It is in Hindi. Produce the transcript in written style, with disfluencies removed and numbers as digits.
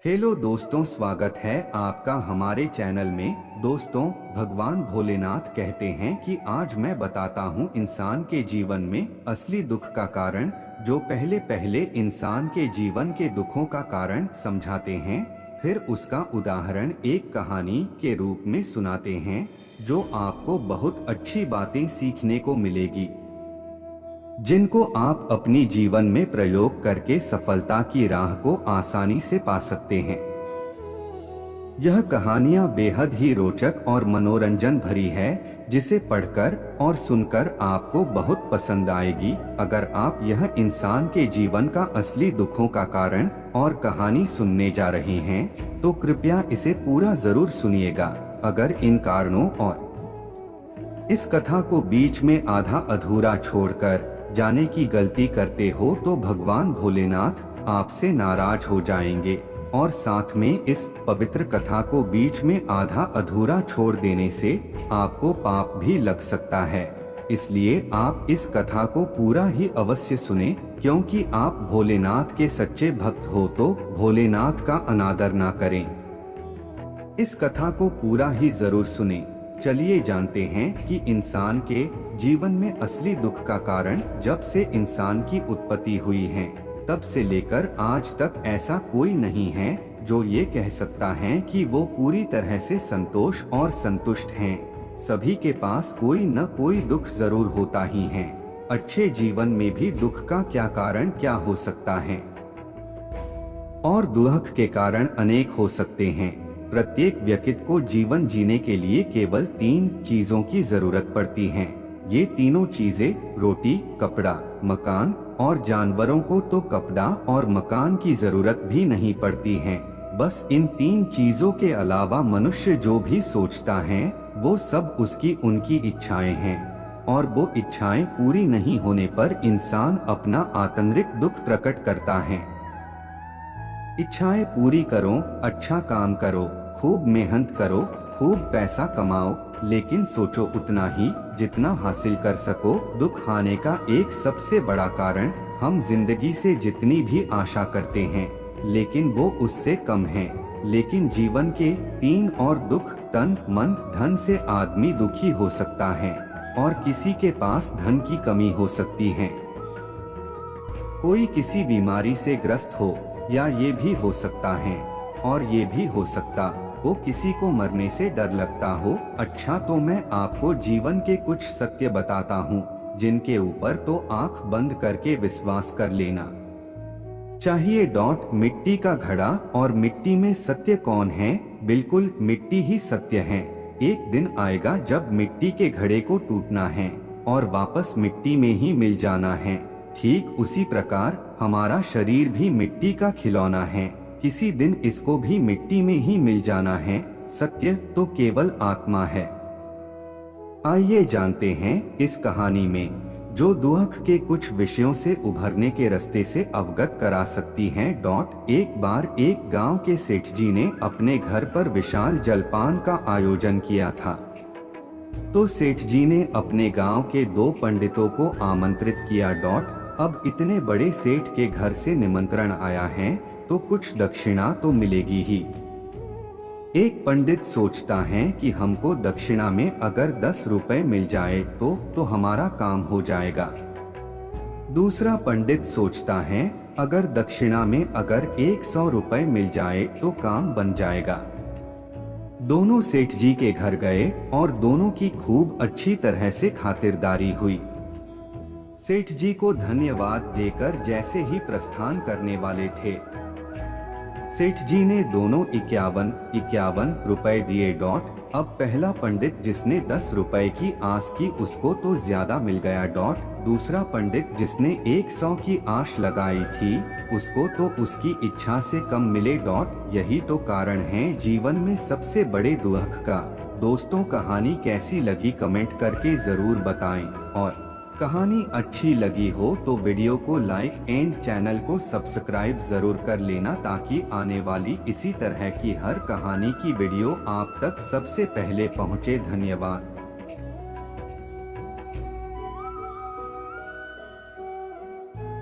हेलो दोस्तों, स्वागत है आपका हमारे चैनल में। दोस्तों, भगवान भोलेनाथ कहते हैं कि आज मैं बताता हूँ इंसान के जीवन में असली दुख का कारण, जो पहले पहले इंसान के जीवन के दुखों का कारण समझाते हैं, फिर उसका उदाहरण एक कहानी के रूप में सुनाते हैं, जो आपको बहुत अच्छी बातें सीखने को मिलेगी, जिनको आप अपनी जीवन में प्रयोग करके सफलता की राह को आसानी से पा सकते हैं। यह कहानियां बेहद ही रोचक और मनोरंजन भरी है, जिसे पढ़कर और सुनकर आपको बहुत पसंद आएगी। अगर आप यह इंसान के जीवन का असली दुखों का कारण और कहानी सुनने जा रहे हैं, तो कृपया इसे पूरा जरूर सुनिएगा। अगर इन कारणों और इस कथा को बीच में आधा अधूरा छोड़कर जाने की गलती करते हो, तो भगवान भोलेनाथ आपसे नाराज हो जाएंगे और साथ में इस पवित्र कथा को बीच में आधा अधूरा छोड़ देने से आपको पाप भी लग सकता है। इसलिए आप इस कथा को पूरा ही अवश्य सुने, क्योंकि आप भोलेनाथ के सच्चे भक्त हो तो भोलेनाथ का अनादर ना करें। इस कथा को पूरा ही जरूर सुने। चलिए जानते हैं कि इंसान के जीवन में असली दुख का कारण जब से इंसान की उत्पत्ति हुई है, तब से लेकर आज तक ऐसा कोई नहीं है जो ये कह सकता है कि वो पूरी तरह से संतोष और संतुष्ट हैं। सभी के पास कोई न कोई दुख जरूर होता ही है। अच्छे जीवन में भी दुख का क्या कारण क्या हो सकता है, और दुख के कारण अनेक हो सकते हैं। प्रत्येक व्यक्ति को जीवन जीने के लिए केवल 3 चीजों की जरूरत पड़ती है। ये तीनों चीजें रोटी, कपड़ा, मकान, और जानवरों को तो कपड़ा और मकान की जरूरत भी नहीं पड़ती है। बस इन 3 चीजों के अलावा मनुष्य जो भी सोचता है, वो सब उसकी उनकी इच्छाएं हैं, और वो इच्छाएं पूरी नहीं होने पर इंसान अपना आंतरिक दुख प्रकट करता है। इच्छाएं पूरी करो, अच्छा काम करो, खूब मेहनत करो, खूब पैसा कमाओ, लेकिन सोचो उतना ही जितना हासिल कर सको। दुख आने का एक सबसे बड़ा कारण हम जिंदगी से जितनी भी आशा करते हैं, लेकिन वो उससे कम है। लेकिन जीवन के 3 और दुख, तन, मन, धन से आदमी दुखी हो सकता है, और किसी के पास धन की कमी हो सकती है। कोई किसी बीमारी से ग्रस्त हो, या ये भी हो सकता है, और ये भी हो सकता हो किसी को मरने से डर लगता हो। अच्छा, तो मैं आपको जीवन के कुछ सत्य बताता हूँ, जिनके ऊपर तो आंख बंद करके विश्वास कर लेना चाहिए। मिट्टी का घड़ा और मिट्टी में सत्य कौन है? बिल्कुल मिट्टी ही सत्य है। एक दिन आएगा जब मिट्टी के घड़े को टूटना है और वापस मिट्टी में ही मिल जाना है। ठीक उसी प्रकार हमारा शरीर भी मिट्टी का खिलौना है, किसी दिन इसको भी मिट्टी में ही मिल जाना है। सत्य तो केवल आत्मा है। आइए जानते हैं इस कहानी में, जो दुख के कुछ विषयों से उभरने के रास्ते से अवगत करा सकती हैं। एक बार एक गांव के सेठ जी ने अपने घर पर विशाल जलपान का आयोजन किया था। तो सेठ जी ने अपने गांव के 2 पंडितों को आमंत्रित किया। अब इतने बड़े सेठ के घर से निमंत्रण आया है, तो कुछ दक्षिणा तो मिलेगी ही। एक पंडित सोचता है कि हमको दक्षिणा में अगर 10 रुपए मिल जाए तो हमारा काम हो जाएगा। दूसरा पंडित सोचता है अगर दक्षिणा में अगर 100 रुपए मिल जाए तो काम बन जाएगा। दोनों सेठ जी के घर गए और दोनों की खूब अच्छी तरह से खातिरदारी हुई। सेठ जी को धन्यवाद देकर जैसे ही प्रस्थान करने वाले थे, सेठ जी ने दोनों 51 रुपए दिए। अब पहला पंडित जिसने 10 रुपए की आस की, उसको तो ज्यादा मिल गया। दूसरा पंडित जिसने 100 की आश लगाई थी, उसको तो उसकी इच्छा से कम मिले। यही तो कारण है जीवन में सबसे बड़े दुख का। दोस्तों, कहानी कैसी लगी कमेंट करके जरूर बताएं, और कहानी अच्छी लगी हो तो वीडियो को लाइक एंड चैनल को सब्सक्राइब जरूर कर लेना, ताकि आने वाली इसी तरह की हर कहानी की वीडियो आप तक सबसे पहले पहुंचे। धन्यवाद।